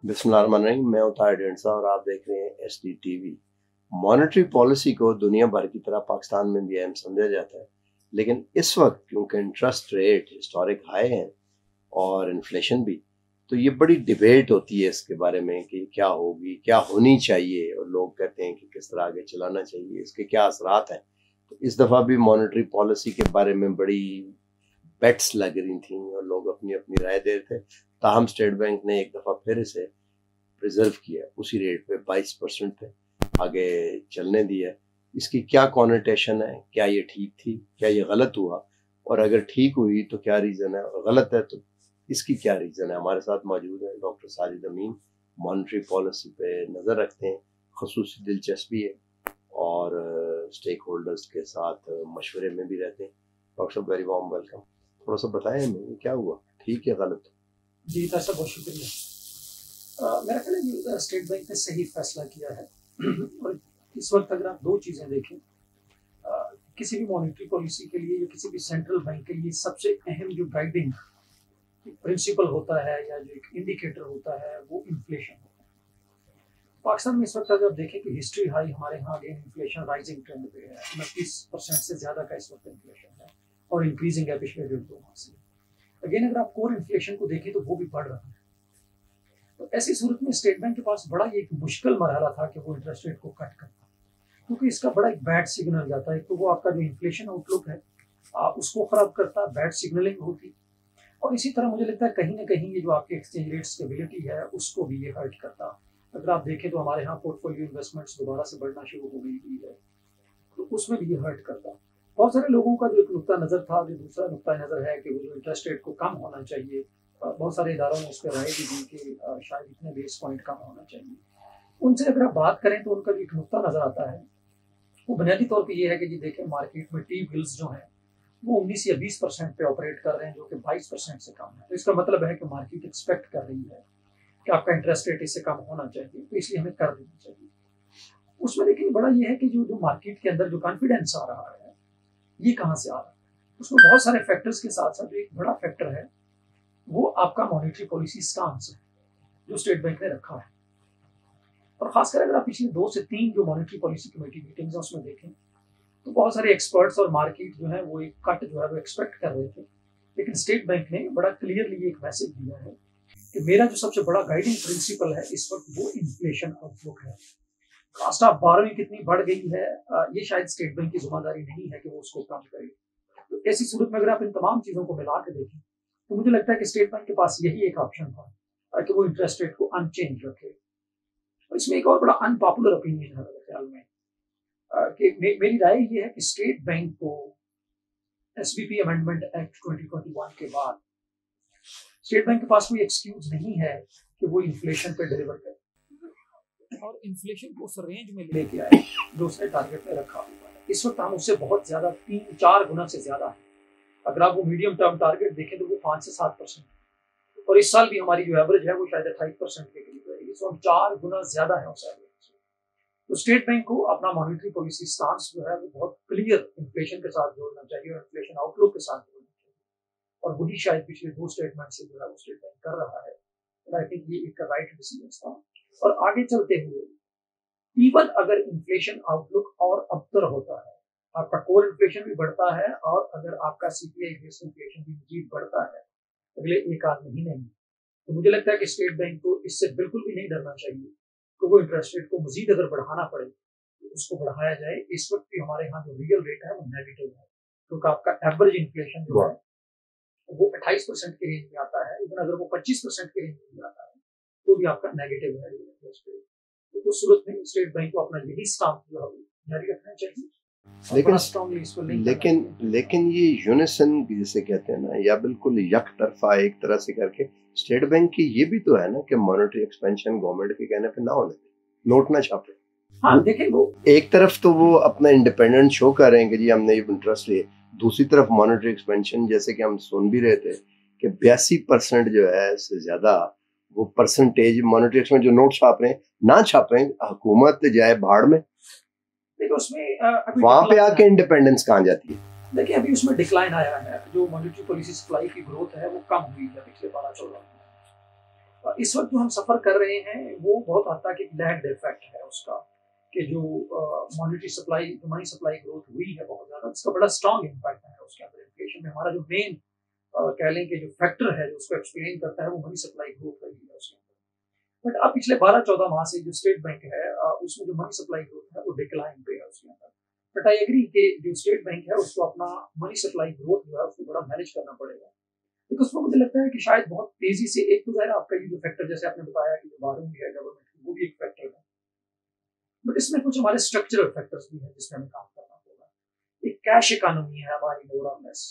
बिस्मिल्लाहिर्रहमानिर्रहीम। मैं हूं ताहिर ढेंसा और आप देख रहे हैं SD TV। मॉनेटरी पॉलिसी को दुनिया भर की तरह पाकिस्तान में भी अहम समझा जाता है, लेकिन इस वक्त क्योंकि इंटरेस्ट रेट हिस्टोरिक हाई हैं और इन्फ्लेशन भी, तो ये बड़ी डिबेट होती है इसके बारे में कि क्या होगी, क्या होनी चाहिए, और लोग कहते हैं कि किस तरह आगे चलाना चाहिए, इसके क्या असरात हैं। तो इस दफ़ा भी मॉनेटरी पॉलिसी के बारे में बड़ी बेट्स लग रही थी और लोग अपनी अपनी राय दे रहे थे। ताहम स्टेट बैंक ने एक दफ़ा फिर इसे प्रिजर्व किया, उसी रेट पे 22% पे आगे चलने दिया। इसकी क्या कॉनोटेशन है, क्या ये ठीक थी, क्या ये गलत हुआ, और अगर ठीक हुई तो क्या रीज़न है, और गलत है तो इसकी क्या रीज़न है। हमारे साथ मौजूद है डॉक्टर साजिद अमीन, मॉनेटरी पॉलिसी पे नज़र रखते हैं, खसूसी दिलचस्पी है और स्टेक होल्डर्स के साथ मशवरे में भी रहते हैं। डॉक्टर साहब, वेरी वार्म वेलकम। थोड़ा सा बताएं हमें क्या हुआ, ठीक या गलत? जी साहब, बहुत शुक्रिया। मेरा ख्याल है कि स्टेट बैंक ने सही फैसला किया है। और इस वक्त अगर आप दो चीज़ें देखें, किसी भी मॉनेटरी पॉलिसी के लिए या किसी भी सेंट्रल बैंक के लिए सबसे अहम जो गाइडिंग प्रिंसिपल होता है या जो एक इंडिकेटर होता है वो इन्फ्लेशन होता है। पाकिस्तान में इस वक्त अगर आप देखें कि हिस्ट्री हाई हमारे यहाँ अगेन इन्फ्लेशन राइजिंग ट्रेंड पे है। 29% से ज़्यादा का इस वक्त इन्फ्लेशन है और इंक्रीजिंग है पिछले 1.5-2 माह से। अगेन अगर आप कोर इन्फ्लेशन को देखें तो वो भी बढ़ रहा है। तो ऐसी सूरत में स्टेट बैंक के पास बड़ा एक मुश्किल मरहला था कि वो इंटरेस्ट रेट को कट करता, क्योंकि इसका बड़ा एक बैड सिग्नल जाता है। तो वो आपका जो इन्फ्लेशन आउटलुक है उसको खराब करता, बैड सिग्नलिंग होती, और इसी तरह मुझे लगता है कहीं ना कहीं ये जो आपकी एक्सचेंज रेट स्टेबिलिटी है उसको भी ये हर्ट करता। अगर आप देखें तो हमारे यहाँ पोर्टफोलियो इन्वेस्टमेंट्स दोबारा से बढ़ना शुरू हो गई है, तो उसमें भी ये हर्ट करता। बहुत सारे लोगों का जो एक नुक्ता नज़र था, जो दूसरा नुक्ता नज़र है कि वो जो इंटरेस्ट रेट को कम होना चाहिए, बहुत सारे इदारों ने उस पर राय भी दी कि शायद इतने बेस पॉइंट कम होना चाहिए। उनसे अगर आप बात करें तो उनका जो एक नुक्ता नज़र आता है वो बुनियादी तौर पे ये है कि जी देखें, मार्केट में टी बिल्स जो हैं वो 19 या 20% पे ऑपरेट कर रहे हैं, जो कि 22% से कम है। तो इसका मतलब है कि मार्केट एक्सपेक्ट कर रही है कि आपका इंटरेस्ट रेट इससे कम होना चाहिए, तो इसलिए हमें कर देना चाहिए। उसमें लेकिन बड़ा ये है कि जो मार्केट के अंदर जो कॉन्फिडेंस आ रहा है ये कहाँ से आ रहा है। उसमें बहुत सारे फैक्टर्स के साथ साथ एक बड़ा फैक्टर है वो आपका मॉनेटरी पॉलिसी स्टांस है जो स्टेट बैंक ने रखा है। और खासकर अगर आप पिछले 2 से 3 जो मॉनेटरी पॉलिसी कमेटी मीटिंग्स हैं उसमें देखें तो बहुत सारे एक्सपर्ट्स और मार्केट जो है वो एक कट जो है वो एक्सपेक्ट कर रहे थे, लेकिन स्टेट बैंक ने बड़ा क्लियरली एक मैसेज दिया है कि मेरा जो सबसे बड़ा गाइडिंग प्रिंसिपल है इस वक्त वो इन्फ्लेशन आउटलुक है। कास्ट ऑफ बोरोइंग कितनी बढ़ गई है ये शायद स्टेट बैंक की जिम्मेदारी नहीं है कि वो उसको कम करे। तो ऐसी सूरत में अगर आप इन तमाम चीज़ों को मिला के देखें तो मुझे लगता है कि स्टेट बैंक के पास यही एक ऑप्शन था कि वो इंटरेस्ट रेट को अनचेंज रखे। और इसमें एक और बड़ा अनपॉपुलर ओपिनियन है मेरे ख्याल में कि मेरी राय ये है कि स्टेट बैंक को SBP अमेंडमेंट एक्ट 2021 के बाद स्टेट बैंक के पास कोई एक्सक्यूज नहीं है कि वो इन्फ्लेशन पे डिलीवर करे और इन्फ्लेशन को उस रेंज में लेके आए जो उसने टारगेट में रखा हुआ है। इस वक्त हम उससे बहुत ज्यादा 3-4 गुना से ज्यादा है। अगर आप वो मीडियम टर्म टारगेट देखें तो वो 5 से 7% है, और इस साल भी हमारी जो एवरेज है वो शायद 28% के करीब रहेगी। सो हम 4 गुना ज्यादा है उस एवरेज से। तो स्टेट बैंक को अपना मॉनेटरी पॉलिसी स्टांस जो है वो बहुत क्लियर इन्फ्लेशन के साथ जोड़ना चाहिए और इन्फ्लेशन आउटलुक के साथ जोड़ना चाहिए, और वही शायद पिछले 2 स्टेटमेंट से जो है वो स्टेट बैंक कर रहा है। आई थिंक ये एक राइट डिसीजन था। और आगे चलते हुए इवन अगर इन्फ्लेशन आउटलुक और अबतर होता है, आपका कोर इन्फ्लेशन भी बढ़ता है और अगर आपका CPI बेस्ड इन्फ्लेशन भी मजीद बढ़ता है अगले 1-8 महीने में, तो मुझे लगता है कि स्टेट बैंक को इससे बिल्कुल भी नहीं डरना चाहिए तो वो इंटरेस्ट रेट को मजीद अगर बढ़ाना पड़े तो उसको बढ़ाया जाए। इस वक्त भी हमारे यहाँ जो रियल रेट है वो नेगेटिव है, क्योंकि आपका एवरेज इन्फ्लेशन जो है वो 28% के रेंज में आता है। इवन अगर वो 25% के रेंज में आता है तो भी आपका नेगेटिव है इंटरेस्ट रेट। तो उस सूरत में स्टेट बैंक को अपना यही स्टांस जो है जारी रखना चाहिए। लेकिन ये यूनिसन जिसे कहते हैं ना, या बिल्कुल यकतरफा एक तरह से करके स्टेट बैंक की ये भी तो है ना कि मॉनेटरी एक्सपेंशन गवर्नमेंट के कहने पे ना होने, नोट ना छापे। हाँ देखें, वो एक तरफ तो वो अपना इंडिपेंडेंट शो कर रहे हैं कि जी हमने ये इंटरेस्ट लिए, दूसरी तरफ मॉनेटरी एक्सपेंशन जैसे कि हम सुन भी रहे थे कि 82% जो है इससे ज्यादा वो परसेंटेज मॉनेटरी एक्सपेंशन जो नोट छाप रहे हैं ना छापें, हुकूमत जाए भाड़ में। देखिए उसमें अभी वहां पे decline आके आया है। इंडिपेंडेंस कहाँ जाती है? देखिए अभी उसमें डिक्लाइन आया है, जो मॉनेटरी पॉलिसी सप्लाई की ग्रोथ है वो कम हुई है पिछले 12-14 में। इस वक्त जो हम सफर कर रहे हैं वो बहुत हद तक एक लैग्ड इफेक्ट है उसका, कि जो मॉनेटरी सप्लाई, जो मनी सप्लाई ग्रोथ हुई है बहुत ज्यादा, इसका बड़ा स्ट्रॉन्ग इम्पैक्ट है उसके अंदर इन्फ्लेशन में। हमारा जो मेन कह लें कि जो फैक्टर है जो उसको एक्सप्लेन करता है वो मनी सप्लाई ग्रोथ रही है उसके अंदर। बट अब पिछले 12-14 माह से जो स्टेट बैंक है उसमें जो मनी सप्लाई ग्रोथ है वो डिक्लाइन पे है उसके अंदर। बट आई एग्री कि जो स्टेट बैंक है उसको अपना मनी सप्लाई ग्रोथ जो है उसको बड़ा मैनेज करना पड़ेगा, क्योंकि उसमें मुझे लगता है कि शायद बहुत तेजी से, एक तो ज़ाहिर आपका ये जो फैक्टर जैसे आपने बताया कि जो बारहवीं है गवर्नमेंट की वो भी एक फैक्टर है, बट इसमें कुछ हमारे स्ट्रक्चरल फैक्टर्स भी हैं जिसमें हमें काम करना होगा। एक कैश इकोनॉमी है हमारी मोर और लेस,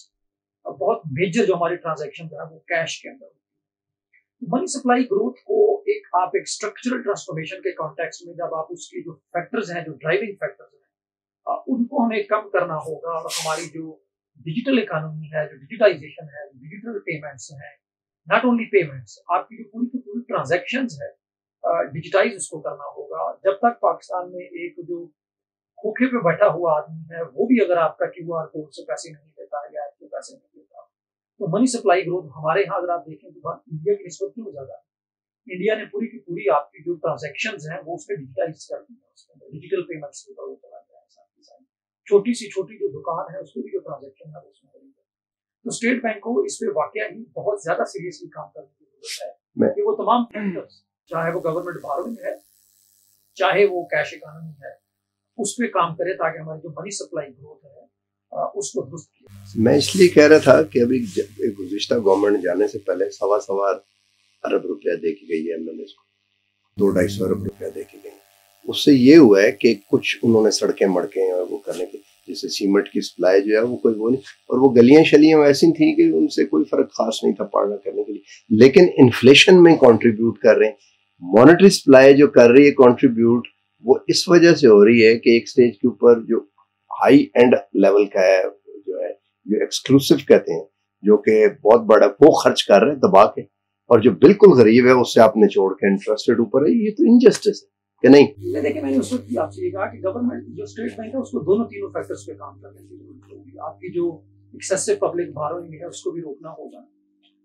अब बहुत मेजर जो हमारे ट्रांजेक्शन है वो कैश के अंदर होती है। मनी सप्लाई ग्रोथ को आप एक स्ट्रक्चरल ट्रांसफॉर्मेशन के कॉन्टेक्स्ट में जब आप उसके जो फैक्टर्स हैं, जो ड्राइविंग फैक्टर्स हैं, उनको हमें कम करना होगा, और हमारी जो डिजिटल इकोनॉमी है, जो डिजिटाइजेशन है, डिजिटल पेमेंट्स हैं, नॉट ओनली पेमेंट्स, आपकी जो पूरी की पूरी ट्रांजैक्शंस है डिजिटाइज उसको करना होगा। जब तक पाकिस्तान में एक जो खोखे पे बैठा हुआ आदमी है वो भी अगर आपका क्यूआर कोड से पैसे नहीं देता है या ऐप से पैसे नहीं देता, तो मनी सप्लाई ग्रोथ हमारे यहाँ अगर आप देखें तो इंडिया की निस्बत क्यों ज्यादा है। इंडिया ने पूरी की पूरी आपकी जो ट्रांजेक्शंस हैं वो उसमें डिजिटाइज कर दी है, उसके अंदर डिजिटल पेमेंट्स के ऊपर वो चला गया है साथ ही साथ। छोटी सी छोटी जो दुकान है उसकी भी जो ट्रांजेक्शन है वो उसमें करेंगे। तो स्टेट बैंक को इस पे वाकया ही बहुत ज्यादा सीरियसली काम करने की जरूरत है कि वो तमाम फैक्टर्स, चाहे वो गवर्नमेंट बारोइंग है, चाहे वो कैश इकोनॉमी है, उस पे काम करे ताकि हमारी जो मनी सप्लाई ग्रोथ है उसको दुरुस्त किया। मैं इसलिए कह रहा था कि अभी गुज़िश्ता गवर्नमेंट जाने से पहले सवा अरब रुपया दे के गई है एमएनएस को, 200-250 अरब रुपया दे के गई। उससे ये हुआ है कि कुछ उन्होंने सड़कें मड़के और वो करने की, जैसे सीमेंट की सप्लाई जो है वो कोई वो नहीं, और वो गलियां शलियां वैसी थी कि उनसे कोई फर्क खास नहीं था पाड़ना करने के लिए, लेकिन इन्फ्लेशन में कंट्रीब्यूट कर रहे हैं। मॉनेटरी सप्लाई जो कर रही है कंट्रीब्यूट, वो इस वजह से हो रही है कि एक स्टेज के ऊपर जो हाई एंड लेवल का है, जो है जो एक्सक्लूसिव कहते हैं, जो कि बहुत बड़ा वो खर्च कर रहे हैं दबा के, और जो बिल्कुल गरीब है उससे आप निचोड़ के इंटरेस्टेड ऊपर है। ये तो इनजस्टिस है कि नहीं? देखिए मैंने उस वक्त आपसे ये कहा कि गवर्नमेंट जो स्टेट बैंक है उसको दोनों तीनों फैक्टर्स पे काम करने की जरूरत होगी। आपकी जो एक्सेसिव पब्लिक बारोइंग है उसको भी रोकना होगा,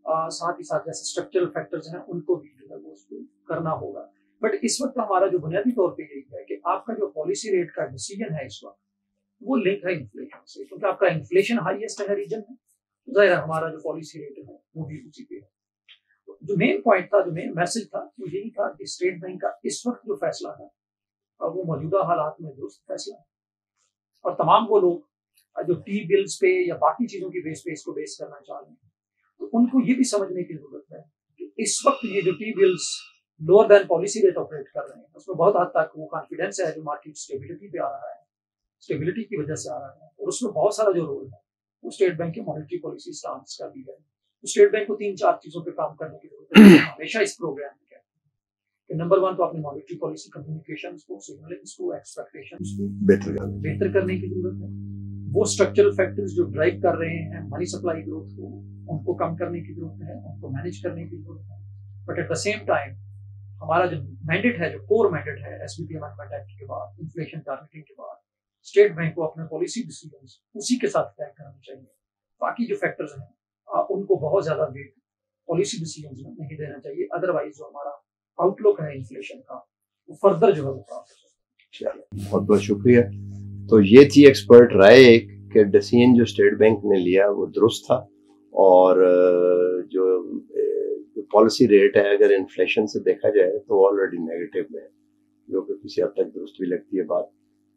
साथ ही साथ जैसे स्ट्रक्चरल फैक्टर्स हैं उनको भी जो है वो उसको करना होगा। बट इस वक्त हमारा जो बुनियादी तौर पे यही है कि आपका जो पॉलिसी रेट का डिसीजन है इस वक्त वो लिंक है इन्फ्लेशन से, क्योंकि आपका इन्फ्लेशन हाईएस्ट है रीजन में, तो जाहिर है हमारा जो पॉलिसी रेट है वो भी उसी पे है। तो जो मेन पॉइंट था, जो मेन मैसेज था वो यही था कि स्टेट बैंक का इस वक्त जो फैसला है वो मौजूदा हालात में दुरुस्त फैसला है, और तमाम वो लोग जो टी बिल्स पे या बाकी चीजों की बेस पे इसको बेस करना चाह रहे हैं, तो उनको ये भी समझने की जरूरत है कि इस वक्त ये जो T bills lower than policy rate operate कर रहे हैं उसमें बहुत हद तक वो कॉन्फिडेंस है जो मार्केट स्टेबिलिटी पे आ रहा है, स्टेबिलिटी की वजह से आ रहा है, और उसमें बहुत सारा जो रोल है वो स्टेट बैंक के मॉनेटरी पॉलिसी स्टांस का भी है। तो स्टेट बैंक को 3-4 चीजों पे काम करने की जरूरत है हमेशा इस प्रोग्राम में। नंबर 1 तो अपनी मॉनेटरी पॉलिसी कम्युनिकेशंस को, सिग्नलिंग्स को, एक्सपेक्टेशंस को बेहतर करने की जरूरत है। वो स्ट्रक्चरल फैक्टर्स जो ड्राइव कर रहे हैं मनी सप्लाई ग्रोथ को, उनको कम करने की जरूरत है, उनको मैनेज करने की जरूरत है। But at the same time हमारा जो मैंडेट है, जो कोर मैंडेट है एसबीपी अमेंडमेंट एक्ट के बाद, इन्फ्लेशन टारगेटिंग के बाद, स्टेट बैंक को अपने पॉलिसी डिसीजंस उसी के साथ तय करने चाहिए। बाकी जो फैक्टर्स हैं उनको बहुत ज्यादा वेट पॉलिसी डिसीजंस में नहीं देना चाहिए, अदरवाइज जो हमारा आउटलुक है इन्फ्लेशन का वो फर्दर जो है वो प्राप्त हो सकता है। बहुत बहुत शुक्रिया। तो ये थी एक्सपर्ट राय कि डिसीजन जो स्टेट बैंक ने लिया वो दुरुस्त था, और जो पॉलिसी रेट है अगर इन्फ्लेशन से देखा जाए तो ऑलरेडी नेगेटिव में है, जो कि किसी हद तक दुरुस्त भी लगती है बात।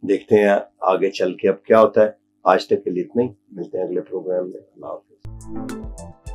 देखते हैं आगे चल के अब क्या होता है। आज तक के लिए इतना ही, मिलते हैं अगले प्रोग्राम में। अल्लाह हाफिज़।